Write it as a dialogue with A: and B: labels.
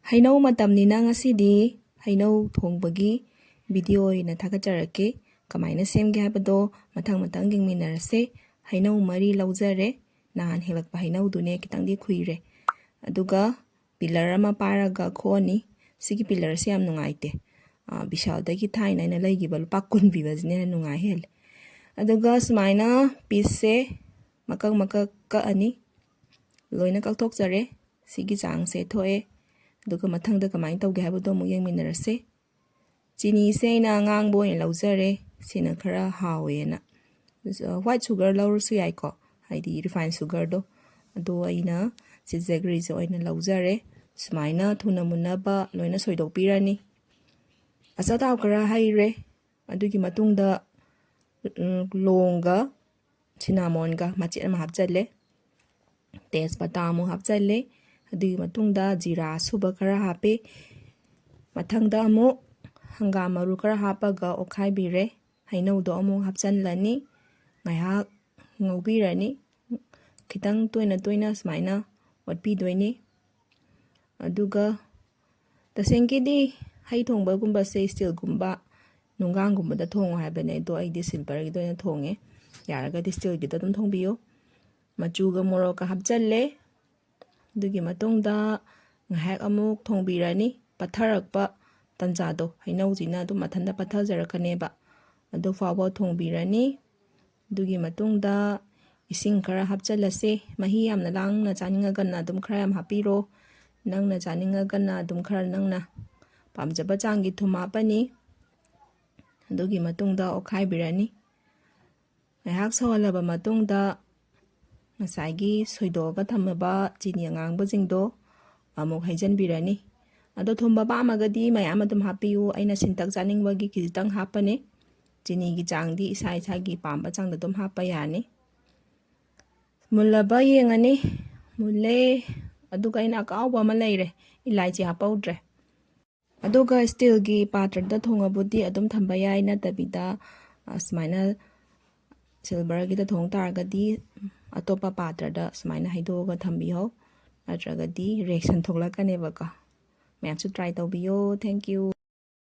A: Heinou matamnina ngasidi heinou thongbagi video oina thakacharake kamaina semge habado mathang yengminarase. Heinou mari laujare nahan helakpa heinou dune kitangdi khuire aduga pillar ama paraga khoni sigi pillar se yam nungaite bishal dagi thaina ina laigiba lupa 10 pibasine nungai hel aduga sumaina piece se makak ka ani loina kakthok jare sigi chang se thoe aduga mathangda kamain tawge habado mu yengminarase. Chini se na ngangbo in laujare sina khara hawena white sugar laursu yaiko haidi refined sugar do ado aina si jaggery jo aina laujare sumaina thuna munaba loina soidok pirani asata khara haire adugi matungda longa cinnamon machi ama hapjalle tejpata mu hapjalle adugi matungda jira suba khara hape mathangda amu hangam maru khara hapaga okhaibire heinou do amu hapjanlani ngaiha ngobirani khitang toina sumaina watpi doini aduga tasengkidi hai thongba gumba se steel gumba nungang gumba da thongo habane do aidi silver gi doina thonge yaraga di steel gi da dum thongbiyo machuga moroka hapjalle dugi matungda ngahak amuk thongbirani patharakpa tanjado heinou jina dum mathanda pathajarakane ba ado fawa thongbirani dugi matungda ising khara hapjalase mahi yamna langna chaninga ganna dum khara yam hapiro nangna chaninga ganna dum khara nangna pamjaba changi thuma pani adugi matungda okhaibirani ngahak sawalaba matungda ngasagi soidoga thamaba chini angangba jingdo amuk haijanbirani ado thumba pamagadi mayam adum hapiyu aina sintak chaningbagi kitang hapane chini gi changdi isa gi pamba changda dum hapa yani mulaba yengani mulle aduga ina kawba ma leire ilaichi hapaudre aduga steel gi patrada thongabudi adum thamba yai na tabida asmaina silver gi da thong targadi atopa patrada asmaina haidoga thambiho atragadi reaction thoglakane baka mayam su try tawbiyo. Thank you.